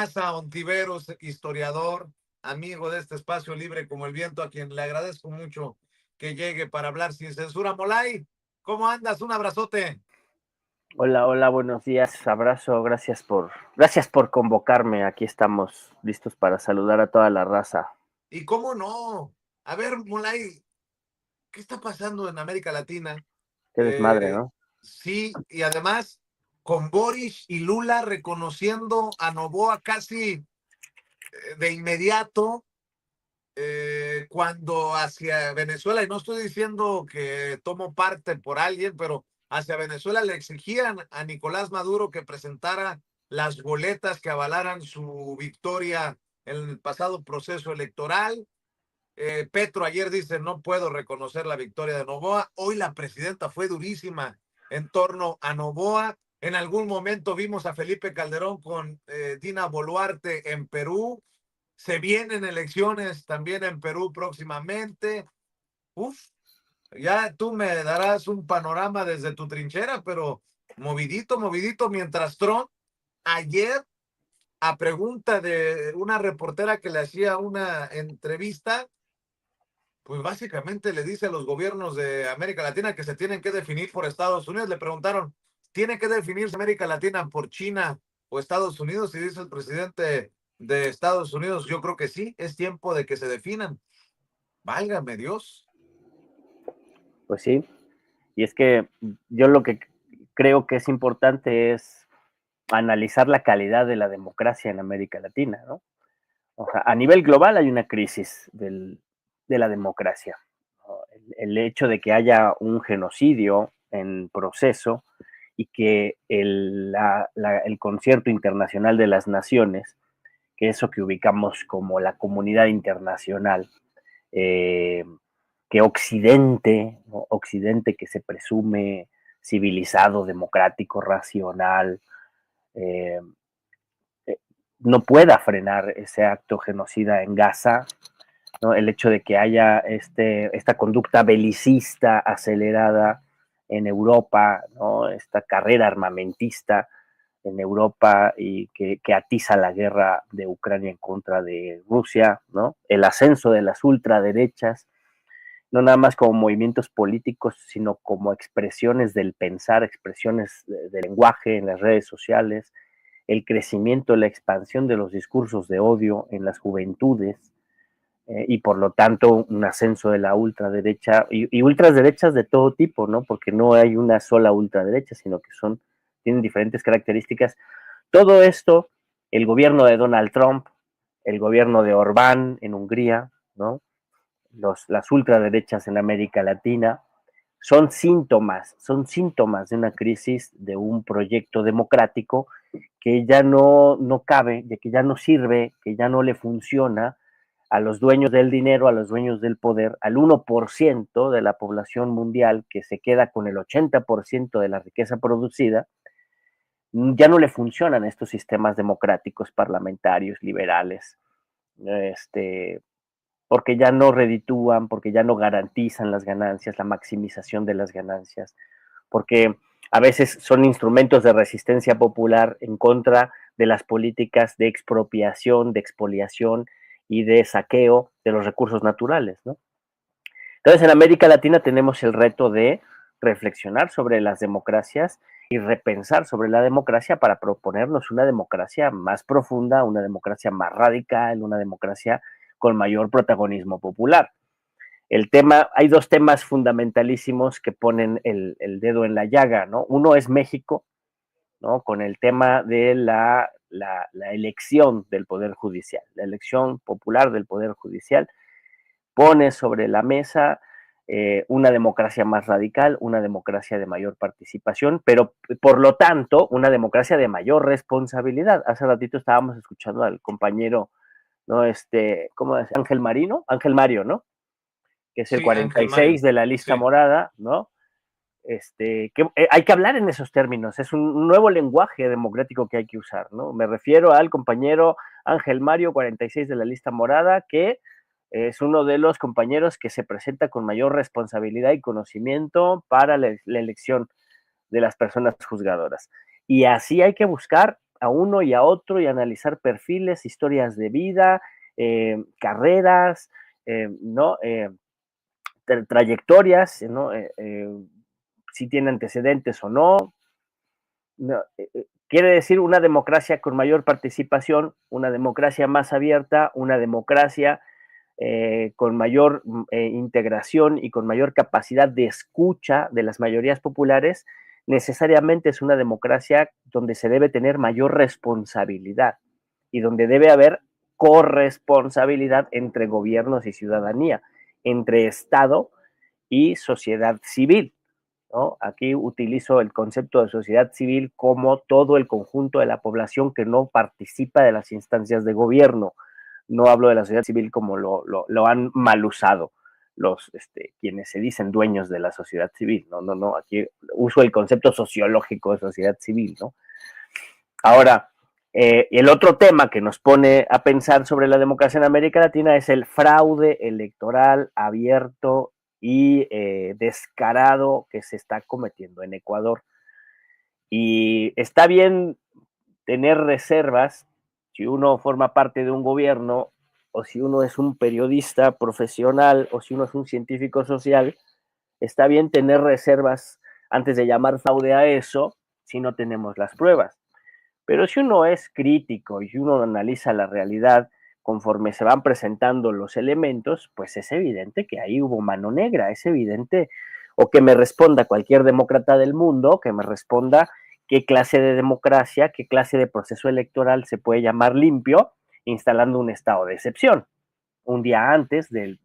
Nasa Ontiveros, historiador, amigo de este espacio libre como el viento, a quien le agradezco mucho que llegue para hablar sin censura. Molay, ¿cómo andas? Un abrazote. Hola, hola, buenos días, abrazo, gracias por convocarme, aquí estamos listos para saludar a toda la raza. ¿Y cómo no? A ver, Molay, ¿qué está pasando en América Latina? Qué desmadre, Eh, ¿no? sí, y además con Boris y Lula reconociendo a Noboa casi de inmediato, cuando hacia Venezuela, y no estoy diciendo que tomo parte por alguien, pero hacia Venezuela le exigían a Nicolás Maduro que presentara las boletas que avalaran su victoria en el pasado proceso electoral. Petro ayer dice, no puedo reconocer la victoria de Noboa. Hoy la presidenta fue durísima en torno a Noboa. En algún momento vimos a Felipe Calderón con Dina Boluarte en Perú. Se vienen elecciones también en Perú próximamente. Uf, ya tú me darás un panorama desde tu trinchera, pero movidito, movidito, mientras Trump ayer, a pregunta de una reportera que le hacía una entrevista, pues básicamente le dice a los gobiernos de América Latina que se tienen que definir por Estados Unidos. Le preguntaron, ¿tiene que definirse América Latina por China o Estados Unidos? Y dice el presidente de Estados Unidos, yo creo que sí, es tiempo de que se definan. Válgame Dios. Pues sí, y es que yo lo que creo que es importante es analizar la calidad de la democracia en América Latina, ¿no? O sea, a nivel global hay una crisis de la democracia, ¿no? El hecho de que haya un genocidio en proceso y que el concierto internacional de las naciones, que eso que ubicamos como la comunidad internacional, eh, que Occidente, ¿no? Occidente que se presume civilizado, democrático, racional, eh, eh, no pueda frenar ese acto genocida en Gaza, ¿no? El hecho de que haya esta conducta belicista acelerada en Europa, ¿no? Esta carrera armamentista en Europa y que atiza la guerra de Ucrania en contra de Rusia, ¿no? El ascenso de las ultraderechas, no nada más como movimientos políticos, sino como expresiones del pensar, expresiones de lenguaje en las redes sociales, el crecimiento, la expansión de los discursos de odio en las juventudes, y por lo tanto un ascenso de la ultraderecha y ultraderechas de todo tipo, ¿no? Porque no hay una sola ultraderecha, sino que tienen diferentes características. Todo esto, el gobierno de Donald Trump, el gobierno de Orbán en Hungría, ¿no? Las ultraderechas en América Latina, son síntomas de una crisis de un proyecto democrático que ya no cabe, de que ya no sirve, que ya no le funciona a los dueños del dinero, a los dueños del poder, al 1% de la población mundial que se queda con el 80% de la riqueza producida. Ya no le funcionan estos sistemas democráticos, parlamentarios, liberales, este, porque ya no reditúan, porque ya no garantizan las ganancias, la maximización de las ganancias, porque a veces son instrumentos de resistencia popular en contra de las políticas de expropiación, de expoliación y de saqueo de los recursos naturales, ¿no? Entonces, en América Latina tenemos el reto de reflexionar sobre las democracias y repensar sobre la democracia para proponernos una democracia más profunda, una democracia más radical, una democracia con mayor protagonismo popular. Hay dos temas fundamentalísimos que ponen el dedo en la llaga, ¿no? Uno es México, ¿no? Con el tema de la elección del Poder Judicial, la elección popular del Poder Judicial pone sobre la mesa una democracia más radical, una democracia de mayor participación, pero por lo tanto una democracia de mayor responsabilidad. Hace ratito estábamos escuchando al compañero, ¿no? ¿Cómo es? Ángel Mario, ¿no? Que es el Sí, Ángel Mario. 46 de la lista Sí. morada, ¿no? Hay que hablar en esos términos, es un nuevo lenguaje democrático que hay que usar, ¿no? Me refiero al compañero Ángel Mario 46 de la lista morada, que es uno de los compañeros que se presenta con mayor responsabilidad y conocimiento para la elección de las personas juzgadoras. Y así hay que buscar a uno y a otro y analizar perfiles, historias de vida, carreras, ¿no? Trayectorias, ¿no? Si tiene antecedentes o no. No, quiere decir una democracia con mayor participación, una democracia más abierta, una democracia con mayor integración y con mayor capacidad de escucha de las mayorías populares, necesariamente es una democracia donde se debe tener mayor responsabilidad y donde debe haber corresponsabilidad entre gobiernos y ciudadanía, entre Estado y sociedad civil, ¿no? Aquí utilizo el concepto de sociedad civil como todo el conjunto de la población que no participa de las instancias de gobierno. No hablo de la sociedad civil como lo han mal usado los quienes se dicen dueños de la sociedad civil. No, aquí uso el concepto sociológico de sociedad civil, ¿no? Ahora, el otro tema que nos pone a pensar sobre la democracia en América Latina es el fraude electoral abierto y descarado que se está cometiendo en Ecuador. Y está bien tener reservas si uno forma parte de un gobierno o si uno es un periodista profesional o si uno es un científico social, está bien tener reservas antes de llamar fraude a eso si no tenemos las pruebas. Pero si uno es crítico y si uno analiza la realidad conforme se van presentando los elementos, pues es evidente que ahí hubo mano negra, es evidente, o que me responda cualquier demócrata del mundo, que me responda qué clase de democracia, qué clase de proceso electoral se puede llamar limpio, instalando un estado de excepción, un día antes del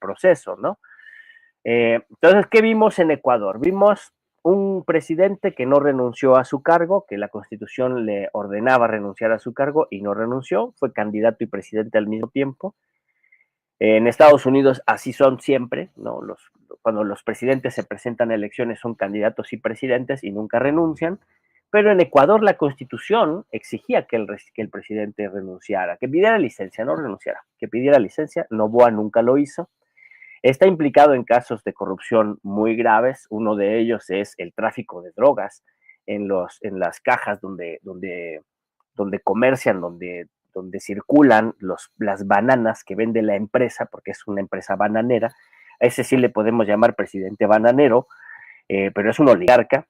proceso, ¿no? Entonces, ¿qué vimos en Ecuador? Vimos un presidente que no renunció a su cargo, que la Constitución le ordenaba renunciar a su cargo y no renunció, fue candidato y presidente al mismo tiempo. En Estados Unidos así son siempre, ¿no? Cuando los presidentes se presentan a elecciones son candidatos y presidentes y nunca renuncian, pero en Ecuador la Constitución exigía que el presidente renunciara, que pidiera licencia, no renunciara, que pidiera licencia. Noboa nunca lo hizo. Está implicado en casos de corrupción muy graves. Uno de ellos es el tráfico de drogas en las cajas donde comercian, donde circulan las bananas que vende la empresa, porque es una empresa bananera. A ese sí le podemos llamar presidente bananero, pero es un oligarca.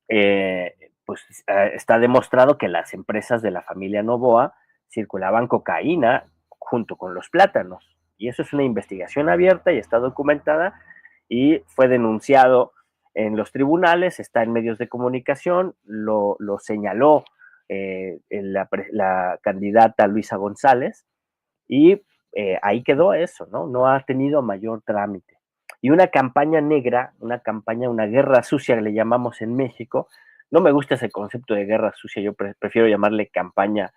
Está demostrado que las empresas de la familia Noboa circulaban cocaína junto con los plátanos. Y eso es una investigación abierta y está documentada y fue denunciado en los tribunales, está en medios de comunicación, lo señaló la candidata Luisa González y ahí quedó eso, ¿no? No ha tenido mayor trámite. Y una campaña negra, una guerra sucia que le llamamos en México, no me gusta ese concepto de guerra sucia, yo prefiero llamarle campaña,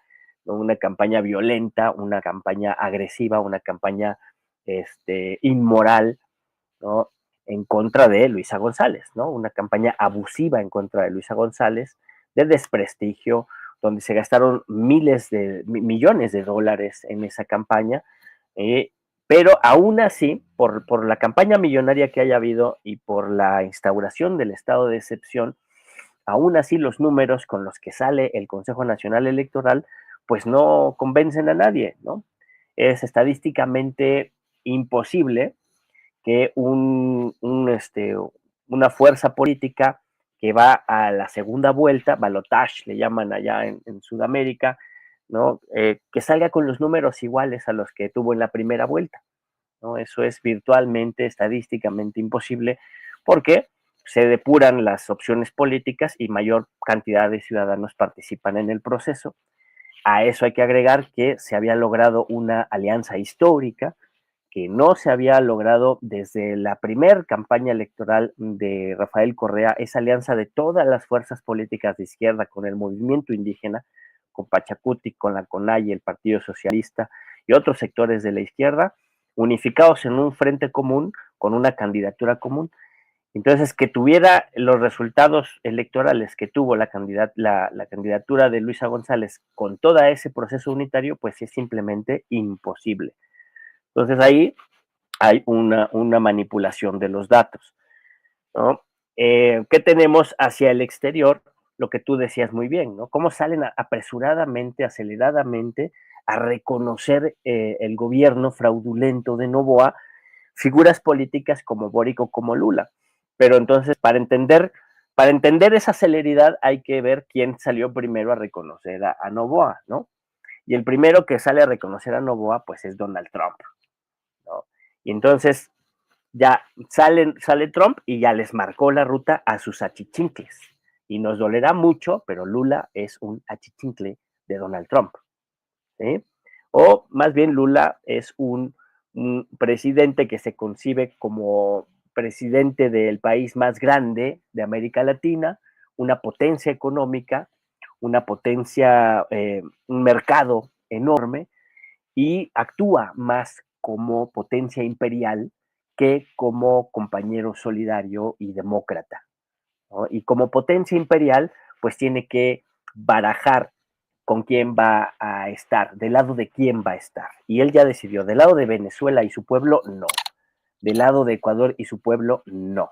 ¿no? Una campaña violenta, una campaña agresiva, una campaña inmoral, ¿no? En contra de Luisa González, ¿no? Una campaña abusiva en contra de Luisa González, de desprestigio, donde se gastaron millones de dólares en esa campaña, pero aún así, por la campaña millonaria que haya habido y por la instauración del estado de excepción, aún así los números con los que sale el Consejo Nacional Electoral, pues no convencen a nadie, ¿no? Es estadísticamente imposible que una fuerza política que va a la segunda vuelta, balotage le llaman allá en Sudamérica, ¿no? Que salga con los números iguales a los que tuvo en la primera vuelta, ¿no? Eso es virtualmente, estadísticamente imposible, porque se depuran las opciones políticas y mayor cantidad de ciudadanos participan en el proceso. A eso hay que agregar que se había logrado una alianza histórica que no se había logrado desde la primer campaña electoral de Rafael Correa, esa alianza de todas las fuerzas políticas de izquierda con el movimiento indígena, con Pachacuti, con la CONAIE, el Partido Socialista y otros sectores de la izquierda, unificados en un frente común, con una candidatura común. Entonces, que tuviera los resultados electorales que tuvo la candidatura de Luisa González con todo ese proceso unitario, pues es simplemente imposible. Entonces ahí hay una manipulación de los datos, ¿no? ¿Qué tenemos hacia el exterior? lo que tú decías muy bien, ¿no? Cómo salen apresuradamente, aceleradamente a reconocer el gobierno fraudulento de Noboa, figuras políticas como Boric o como Lula. Pero entonces, para entender esa celeridad hay que ver quién salió primero a reconocer a Noboa, ¿no? Y el primero que sale a reconocer a Noboa, pues es Donald Trump, ¿no? Y entonces ya sale Trump y ya les marcó la ruta a sus achichincles. Y nos dolerá mucho, pero Lula es un achichincle de Donald Trump, ¿sí? O más bien Lula es un presidente que se concibe como presidente del país más grande de América Latina, una potencia económica, una potencia, un mercado enorme, y actúa más como potencia imperial que como compañero solidario y demócrata, ¿no? Y como potencia imperial, pues tiene que barajar con quién va a estar, del lado de quién va a estar. Y él ya decidió, del lado de Venezuela y su pueblo, no. Del lado de Ecuador y su pueblo, no.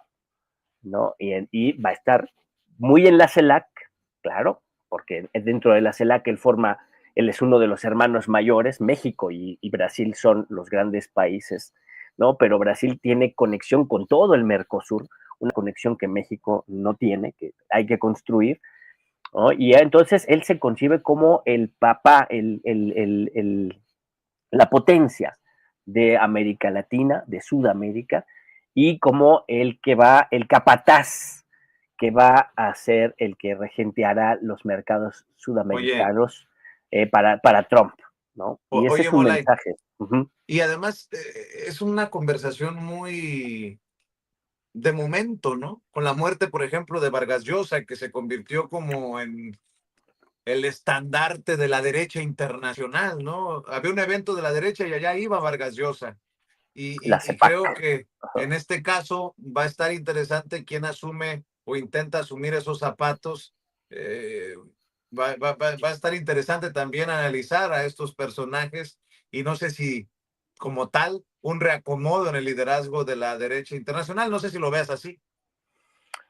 ¿No? Y va a estar muy en la CELAC, claro, porque dentro de la CELAC él es uno de los hermanos mayores, México y Brasil son los grandes países, ¿no? Pero Brasil tiene conexión con todo el Mercosur, una conexión que México no tiene, que hay que construir, ¿no? Y entonces él se concibe como el papá, la potencia de América Latina, de Sudamérica, y como el capataz que va a ser el que regenteará los mercados Oye, sudamericanos para Trump, ¿no? Y ese oye, es un Molay, mensaje. Uh-huh. y además es una conversación muy de momento, ¿no? Con la muerte, por ejemplo, de Vargas Llosa, que se convirtió como en el estandarte de la derecha internacional, ¿no? Había un evento de la derecha y allá iba Vargas Llosa. La Y CEPAC. creo que Uh-huh. en este caso va a estar interesante quién asume o intenta asumir esos zapatos. Eh, va a estar interesante también analizar a estos personajes y no sé si como tal un reacomodo en el liderazgo de la derecha internacional. No sé si lo veas así.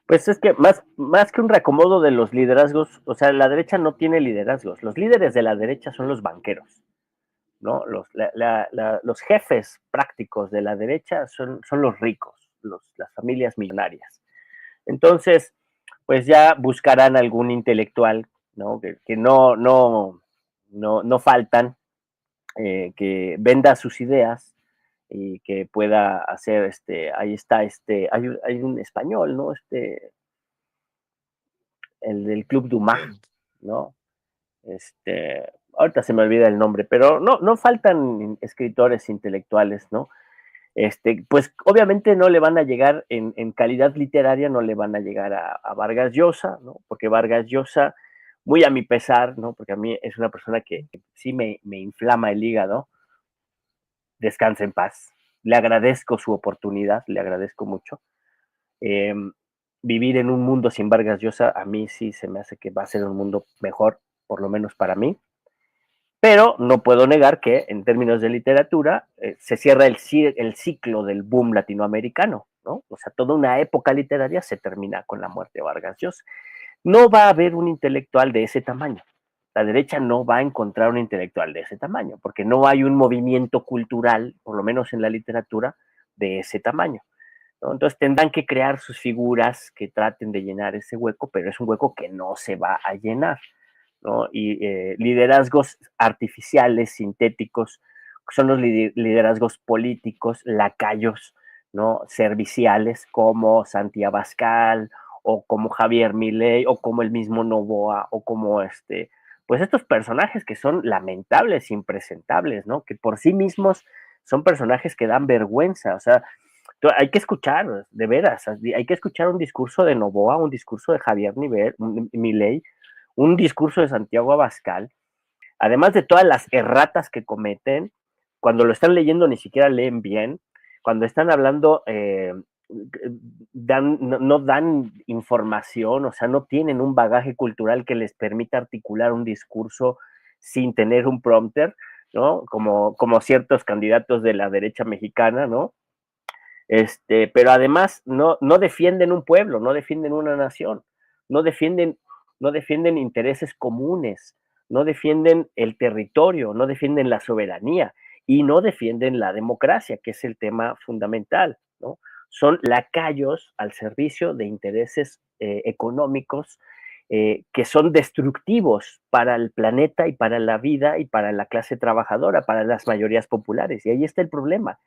Pues es que más que un reacomodo de los liderazgos, o sea, la derecha no tiene liderazgos. Los líderes de la derecha son los banqueros, ¿no? Los jefes prácticos de la derecha son los ricos, las familias millonarias. Entonces, pues ya buscarán algún intelectual, ¿no? Que no faltan, que venda sus ideas y que pueda hacer, ahí está, hay un español, ¿no? El del Club Dumas, Bien. ¿no? Ahorita se me olvida el nombre, pero no faltan escritores intelectuales, ¿no? Pues obviamente no le van a llegar en calidad literaria, no le van a llegar a Vargas Llosa, ¿no? Porque Vargas Llosa, muy a mi pesar, ¿no? Porque a mí es una persona que sí me inflama el hígado, descansa en paz. Le agradezco su oportunidad, le agradezco mucho. Eh, Vivir en un mundo sin Vargas Llosa, a mí sí se me hace que va a ser un mundo mejor, por lo menos para mí. Pero no puedo negar que en términos de literatura se cierra el ciclo del boom latinoamericano, ¿no? O sea, toda una época literaria se termina con la muerte de Vargas Llosa. No va a haber un intelectual de ese tamaño. La derecha no va a encontrar un intelectual de ese tamaño, porque no hay un movimiento cultural, por lo menos en la literatura, de ese tamaño, ¿no? Entonces tendrán que crear sus figuras que traten de llenar ese hueco, pero es un hueco que no se va a llenar, ¿no? Y liderazgos artificiales, sintéticos, son los liderazgos políticos, lacayos, ¿no? Serviciales, como Santiago Abascal, o como Javier Milei, o como el mismo Novoa, o como pues estos personajes que son lamentables, impresentables, ¿no? Que por sí mismos son personajes que dan vergüenza, o sea, hay que escuchar, de veras, hay que escuchar un discurso de Novoa, un discurso de Javier Milei, un discurso de Santiago Abascal, además de todas las erratas que cometen, cuando lo están leyendo ni siquiera leen bien, cuando están hablando no dan información, o sea, no tienen un bagaje cultural que les permita articular un discurso sin tener un prompter, ¿no? Como ciertos candidatos de la derecha mexicana, ¿no? Pero además no defienden un pueblo, no defienden una nación, no defienden no defienden intereses comunes, no defienden el territorio, no defienden la soberanía y no defienden la democracia, que es el tema fundamental, ¿no? Son lacayos al servicio de intereses económicos que son destructivos para el planeta y para la vida y para la clase trabajadora, para las mayorías populares. Y ahí está el problema.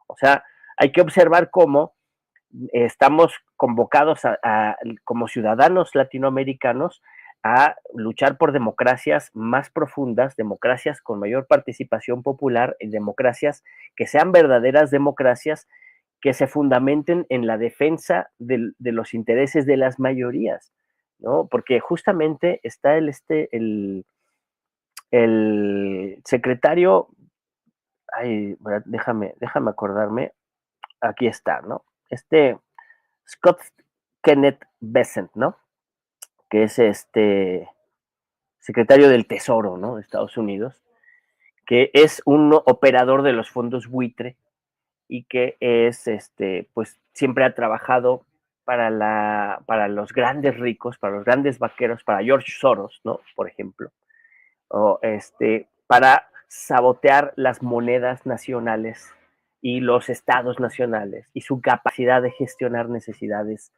O sea, hay que observar cómo estamos convocados como ciudadanos latinoamericanos a luchar por democracias más profundas, democracias con mayor participación popular, y democracias que sean verdaderas democracias que se fundamenten en la defensa de los intereses de las mayorías, ¿no? Porque justamente está el secretario, ay, déjame acordarme, aquí está, ¿no? Scott Kenneth Bessent, ¿no? Que es secretario del Tesoro, ¿no? De Estados Unidos, que es un operador de los fondos buitre y que es, pues siempre ha trabajado para los grandes ricos, para los grandes vaqueros, para George Soros, ¿no? Por ejemplo, o para sabotear las monedas nacionales y los estados nacionales y su capacidad de gestionar necesidades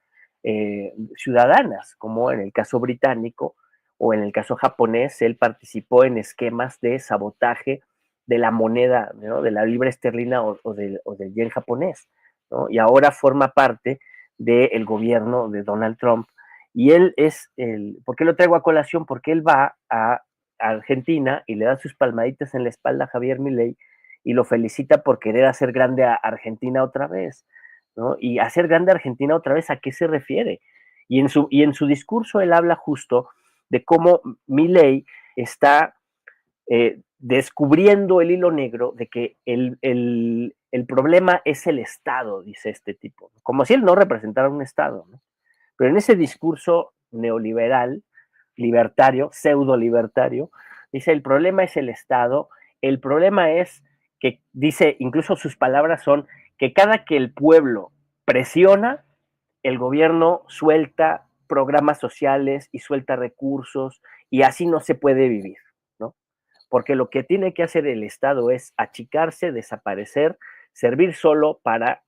ciudadanas, como en el caso británico o en el caso japonés, él participó en esquemas de sabotaje de la moneda, ¿no? De la libra esterlina o del yen japonés, ¿no? Y ahora forma parte del gobierno de Donald Trump. Y él ¿por qué lo traigo a colación? Porque él va a Argentina y le da sus palmaditas en la espalda a Javier Milei y lo felicita por querer hacer grande a Argentina otra vez, ¿no? Y hacer grande a Argentina otra vez, ¿a qué se refiere? Y en su discurso él habla justo de cómo Milei está descubriendo el hilo negro de que el problema es el Estado, dice este tipo, como si él no representara un Estado, ¿no? Pero en ese discurso neoliberal, libertario, pseudo libertario, dice el problema es el Estado, el problema es que, dice, incluso sus palabras son que cada que el pueblo presiona, el gobierno suelta programas sociales y suelta recursos y así no se puede vivir, ¿no? Porque lo que tiene que hacer el Estado es achicarse, desaparecer, servir solo para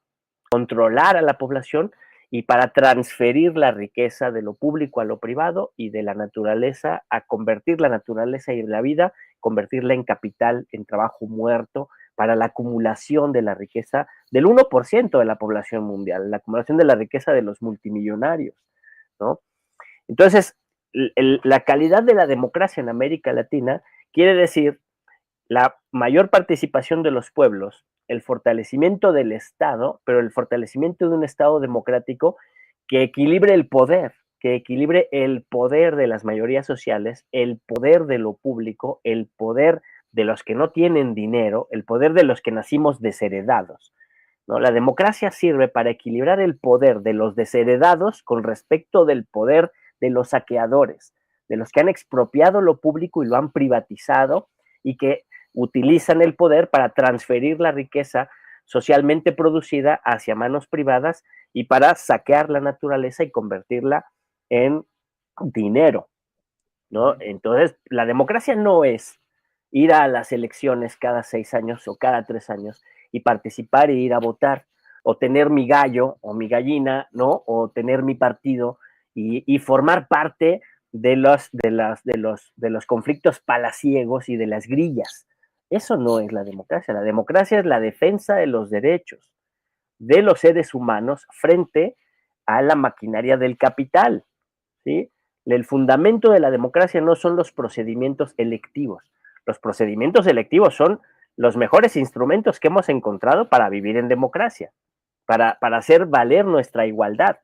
controlar a la población y para transferir la riqueza de lo público a lo privado y de la naturaleza a convertir la naturaleza y la vida, convertirla en capital, en trabajo muerto, para la acumulación de la riqueza del 1% de la población mundial, la acumulación de la riqueza de los multimillonarios, ¿no? Entonces, la calidad de la democracia en América Latina quiere decir la mayor participación de los pueblos, el fortalecimiento del Estado, pero el fortalecimiento de un Estado democrático que equilibre el poder, que equilibre el poder de las mayorías sociales, el poder de lo público, el poder de los que no tienen dinero, el poder de los que nacimos desheredados, ¿no? La democracia sirve para equilibrar el poder de los desheredados con respecto del poder de los saqueadores, de los que han expropiado lo público y lo han privatizado y que utilizan el poder para transferir la riqueza socialmente producida hacia manos privadas y para saquear la naturaleza y convertirla en dinero, ¿no? Entonces, la democracia no es ir a las elecciones cada 6 años o cada 3 años y participar e ir a votar, o tener mi gallo o mi gallina, ¿no? O tener mi partido y formar parte de los conflictos palaciegos y de las grillas. Eso no es la democracia. La democracia es la defensa de los derechos de los seres humanos frente a la maquinaria del capital, ¿sí? El fundamento de la democracia no son los procedimientos electivos. Los procedimientos electivos son los mejores instrumentos que hemos encontrado para vivir en democracia, para hacer valer nuestra igualdad,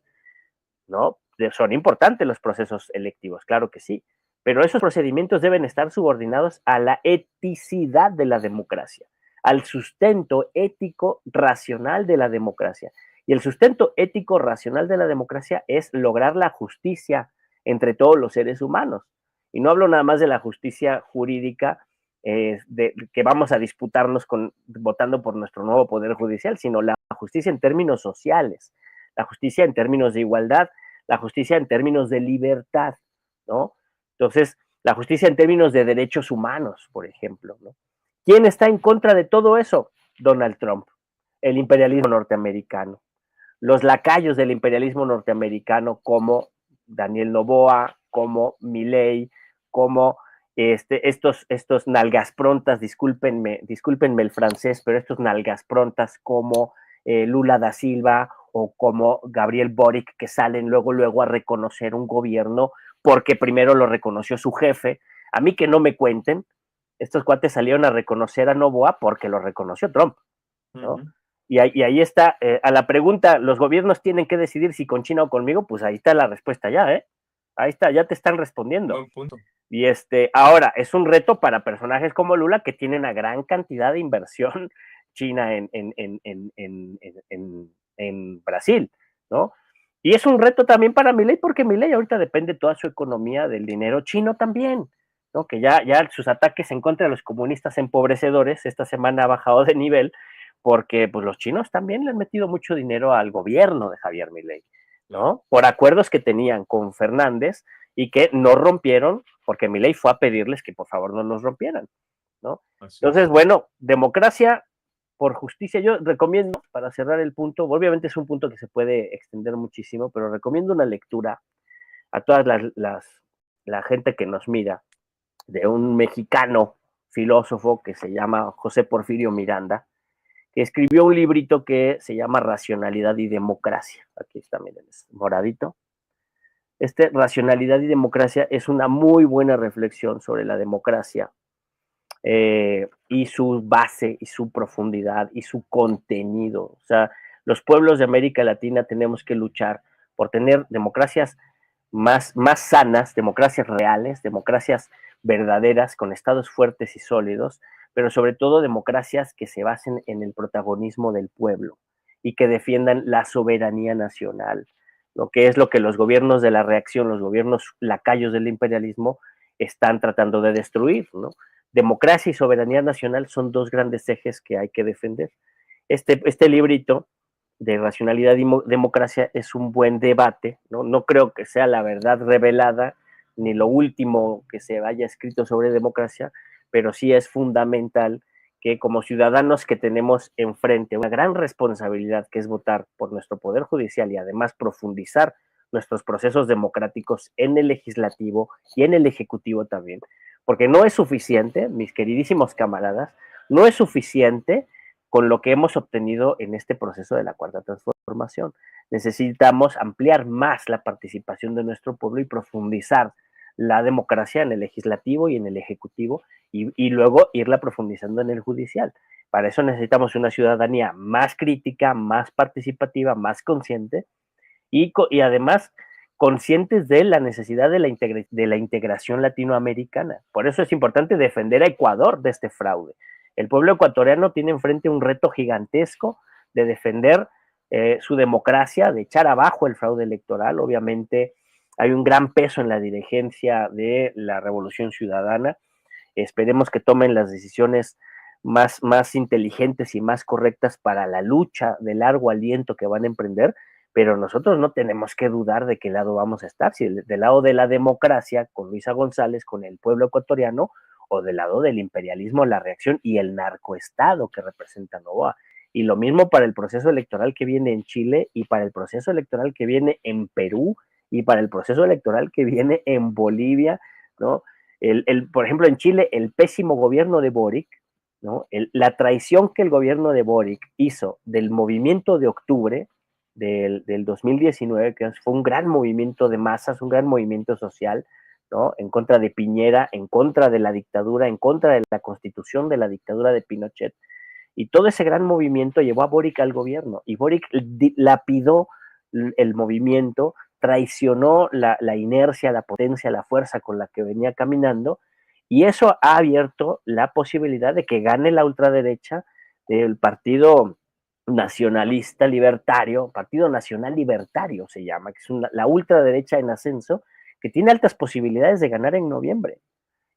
¿no? Son importantes los procesos electivos, claro que sí, pero esos procedimientos deben estar subordinados a la eticidad de la democracia, al sustento ético racional de la democracia. Y el sustento ético racional de la democracia es lograr la justicia entre todos los seres humanos. Y no hablo nada más de la justicia jurídica que vamos a disputarnos votando por nuestro nuevo poder judicial, sino la justicia en términos sociales, la justicia en términos de igualdad, la justicia en términos de libertad, ¿no? Entonces, la justicia en términos de derechos humanos, por ejemplo, ¿no? ¿Quién está en contra de todo eso? Donald Trump, el imperialismo norteamericano, los lacayos del imperialismo norteamericano como Daniel Noboa, como Milei, como estos nalgas prontas, discúlpenme el francés, pero estos nalgas prontas como Lula da Silva o como Gabriel Boric, que salen luego a reconocer un gobierno porque primero lo reconoció su jefe. A mí que no me cuenten, estos cuates salieron a reconocer a Noboa porque lo reconoció Trump, ¿no? Y ahí está, a la pregunta, ¿los gobiernos tienen que decidir si con China o conmigo? Pues ahí está la respuesta ya, ¿eh? Ahí está, ya te están respondiendo. Buen punto. Y ahora, es un reto para personajes como Lula que tienen una gran cantidad de inversión china en Brasil, ¿no? Y es un reto también para Milei, porque Milei ahorita depende toda su economía del dinero chino también, ¿no? Que ya sus ataques en contra de los comunistas empobrecedores esta semana ha bajado de nivel, porque pues los chinos también le han metido mucho dinero al gobierno de Javier Milei, ¿no? Por acuerdos que tenían con Fernández y que no rompieron, porque Milei fue a pedirles que por favor no los rompieran, ¿no? Entonces, bueno, democracia por justicia, yo recomiendo, para cerrar el punto, obviamente es un punto que se puede extender muchísimo, pero recomiendo una lectura a todas la gente que nos mira, de un mexicano filósofo que se llama José Porfirio Miranda, que escribió un librito que se llama Racionalidad y Democracia. Aquí está, miren, es moradito. Racionalidad y Democracia es una muy buena reflexión sobre la democracia y su base y su profundidad y su contenido. O sea, los pueblos de América Latina tenemos que luchar por tener democracias más sanas, democracias reales, democracias verdaderas, con estados fuertes y sólidos, pero sobre todo democracias que se basen en el protagonismo del pueblo y que defiendan la soberanía nacional, lo que es lo que los gobiernos de la reacción, los gobiernos lacayos del imperialismo están tratando de destruir, ¿no? Democracia y soberanía nacional son dos grandes ejes que hay que defender. Este librito de racionalidad y democracia es un buen debate, ¿no? No creo que sea la verdad revelada ni lo último que se haya escrito sobre democracia, pero sí es fundamental que como ciudadanos que tenemos enfrente una gran responsabilidad, que es votar por nuestro poder judicial y además profundizar nuestros procesos democráticos en el legislativo y en el ejecutivo también, porque no es suficiente, mis queridísimos camaradas, no es suficiente con lo que hemos obtenido en este proceso de la cuarta transformación. Necesitamos ampliar más la participación de nuestro pueblo y profundizar la democracia en el legislativo y en el ejecutivo y luego irla profundizando en el judicial. Para eso necesitamos una ciudadanía más crítica, más participativa, más consciente y además conscientes de la necesidad de la integración latinoamericana. Por eso es importante defender a Ecuador de este fraude. El pueblo ecuatoriano tiene enfrente un reto gigantesco de defender su democracia, de echar abajo el fraude electoral. Obviamente hay un gran peso en la dirigencia de la Revolución Ciudadana. Esperemos que tomen las decisiones más inteligentes y más correctas para la lucha de largo aliento que van a emprender, pero nosotros no tenemos que dudar de qué lado vamos a estar, si del lado de la democracia, con Luisa González, con el pueblo ecuatoriano, o del lado del imperialismo, la reacción y el narcoestado que representa Novoa. Y lo mismo para el proceso electoral que viene en Chile y para el proceso electoral que viene en Perú y para el proceso electoral que viene en Bolivia, ¿no? Por ejemplo, en Chile, el pésimo gobierno de Boric, ¿no? La traición que el gobierno de Boric hizo del movimiento de octubre del 2019, que fue un gran movimiento de masas, un gran movimiento social, ¿no? En contra de Piñera, en contra de la dictadura, en contra de la constitución de la dictadura de Pinochet. Y todo ese gran movimiento llevó a Boric al gobierno. Y Boric lapidó el movimiento, traicionó la inercia, la potencia, la fuerza con la que venía caminando. Y eso ha abierto la posibilidad de que gane la ultraderecha del partido nacionalista libertario, Partido Nacional Libertario se llama, que es la ultraderecha en ascenso, que tiene altas posibilidades de ganar en noviembre.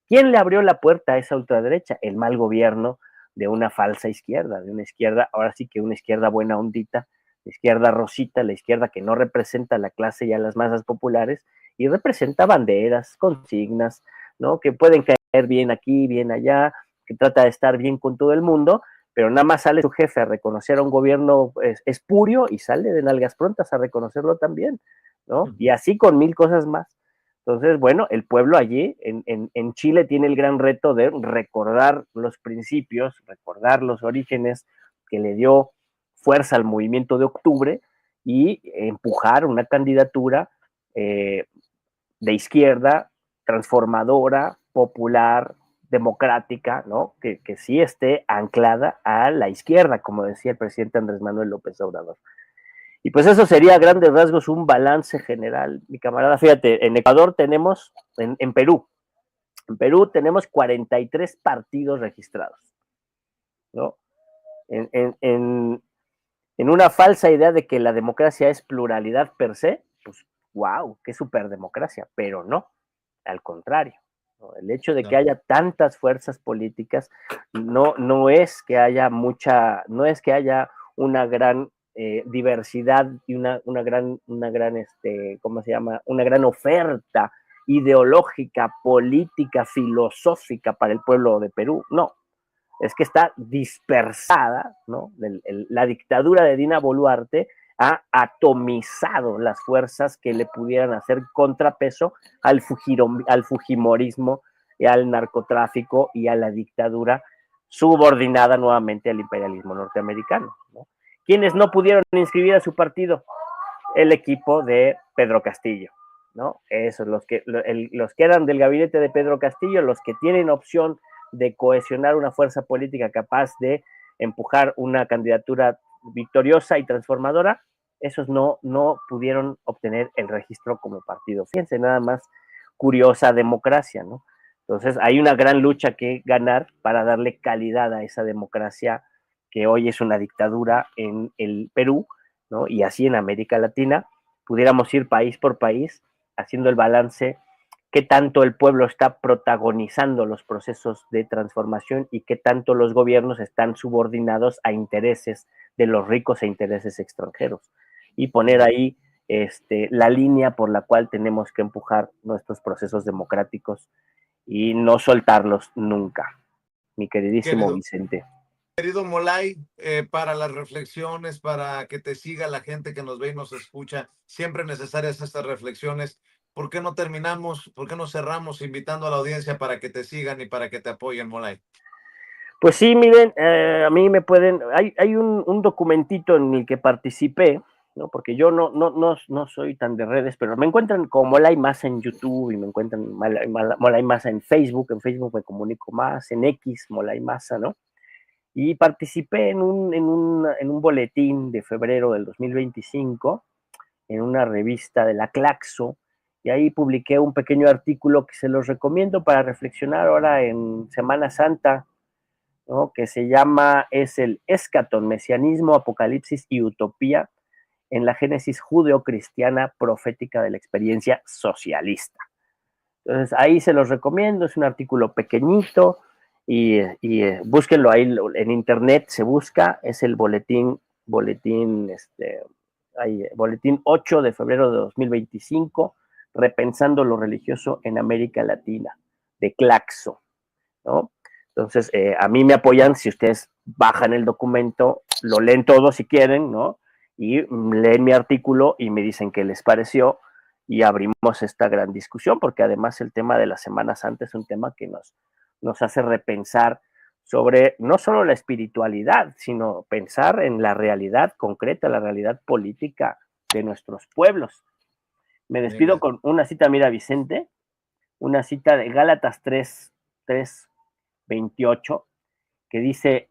¿Quién le abrió la puerta a esa ultraderecha? El mal gobierno de una falsa izquierda, de una izquierda, ahora sí que una izquierda buena ondita, la izquierda rosita, la izquierda que no representa a la clase y a las masas populares y representa banderas, consignas, ¿no? Que pueden caer bien aquí, bien allá, que trata de estar bien con todo el mundo, pero nada más sale su jefe a reconocer a un gobierno espurio y sale de nalgas prontas a reconocerlo también, ¿no? Y así con mil cosas más. Entonces, bueno, el pueblo allí en Chile tiene el gran reto de recordar los principios, recordar los orígenes que le dio fuerza al movimiento de octubre y empujar una candidatura de izquierda, transformadora, popular, democrática, ¿no? Que sí esté anclada a la izquierda, como decía el presidente Andrés Manuel López Obrador. Y pues eso sería a grandes rasgos un balance general, mi camarada. Fíjate, en Ecuador tenemos, en Perú tenemos 43 partidos registrados, ¿no? En, en, en, en una falsa idea de que la democracia es pluralidad per se, pues wow, qué superdemocracia, pero no, al contrario. ¿No? El hecho de que haya tantas fuerzas políticas no es que haya mucha, no es que haya una gran diversidad y una gran ¿cómo se llama? Una gran oferta ideológica, política, filosófica para el pueblo de Perú. No, es que está dispersada, ¿no? La dictadura de Dina Boluarte ha atomizado las fuerzas que le pudieran hacer contrapeso al fujimorismo y al narcotráfico y a la dictadura subordinada nuevamente al imperialismo norteamericano, ¿no? ¿Quiénes no pudieron inscribir a su partido? El equipo de Pedro Castillo, ¿no? Esos, los que eran del gabinete de Pedro Castillo, los que tienen opción de cohesionar una fuerza política capaz de empujar una candidatura victoriosa y transformadora, esos no pudieron obtener el registro como partido. Fíjense nada más, curiosa democracia, ¿no? Entonces hay una gran lucha que ganar para darle calidad a esa democracia que hoy es una dictadura en el Perú, ¿no? Y así en América Latina pudiéramos ir país por país haciendo el balance, qué tanto el pueblo está protagonizando los procesos de transformación y qué tanto los gobiernos están subordinados a intereses de los ricos e intereses extranjeros. Y poner ahí la línea por la cual tenemos que empujar nuestros procesos democráticos y no soltarlos nunca, mi queridísimo Querido, Vicente. querido Molay, para las reflexiones, para que te siga la gente que nos ve y nos escucha, siempre necesarias estas reflexiones. ¿Por qué no terminamos, por qué no cerramos invitando a la audiencia para que te sigan y para que te apoyen, Molay? Pues sí, miren, a mí me pueden, hay un documentito en el que participé, ¿no? Porque yo no soy tan de redes, pero me encuentran como Molay Masa en YouTube y me encuentran Molay Masa en Facebook me comunico más, en X, Molay Masa, ¿no? Y participé en un boletín de febrero del 2025, en una revista de la Claxo, y ahí publiqué un pequeño artículo que se los recomiendo para reflexionar ahora en Semana Santa, ¿no? Que se llama, es el Escatón, Mesianismo, Apocalipsis y Utopía en la Génesis judeocristiana profética de la experiencia socialista. Entonces ahí se los recomiendo, es un artículo pequeñito y búsquenlo ahí en internet, se busca, es el boletín 8 de febrero de 2025, Repensando lo religioso en América Latina, de Claxo, ¿no? Entonces, a mí me apoyan si ustedes bajan el documento, lo leen todo si quieren, ¿no? Y leen mi artículo y me dicen qué les pareció y abrimos esta gran discusión, porque además el tema de la Semana Santa es un tema que nos hace repensar sobre no solo la espiritualidad, sino pensar en la realidad concreta, la realidad política de nuestros pueblos. Me despido Venga. con una cita, mira, Vicente, una cita de Gálatas 3:28, que dice,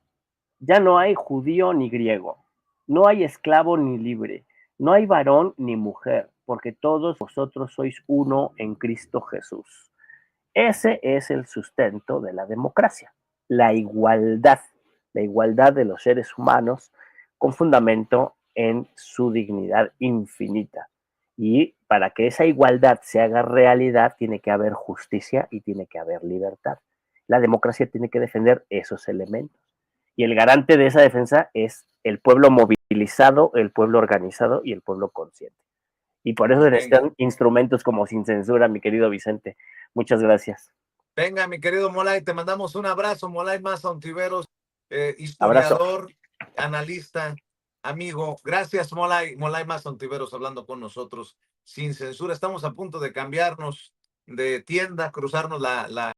ya no hay judío ni griego, no hay esclavo ni libre, no hay varón ni mujer, porque todos vosotros sois uno en Cristo Jesús. Ese es el sustento de la democracia, la igualdad de los seres humanos con fundamento en su dignidad infinita. Y para que esa igualdad se haga realidad, tiene que haber justicia y tiene que haber libertad. La democracia tiene que defender esos elementos. Y el garante de esa defensa es el pueblo movilizado, el pueblo organizado y el pueblo consciente. Y por eso Venga, necesitan instrumentos como Sin Censura, mi querido Vicente. Muchas gracias. venga, mi querido Molay, te mandamos un abrazo. Molay Maza Ontiveros, Abrazo. historiador, analista, amigo. Gracias, Molay. Molay Maza Ontiveros hablando con nosotros sin censura. Estamos a punto de cambiarnos de tienda, cruzarnos la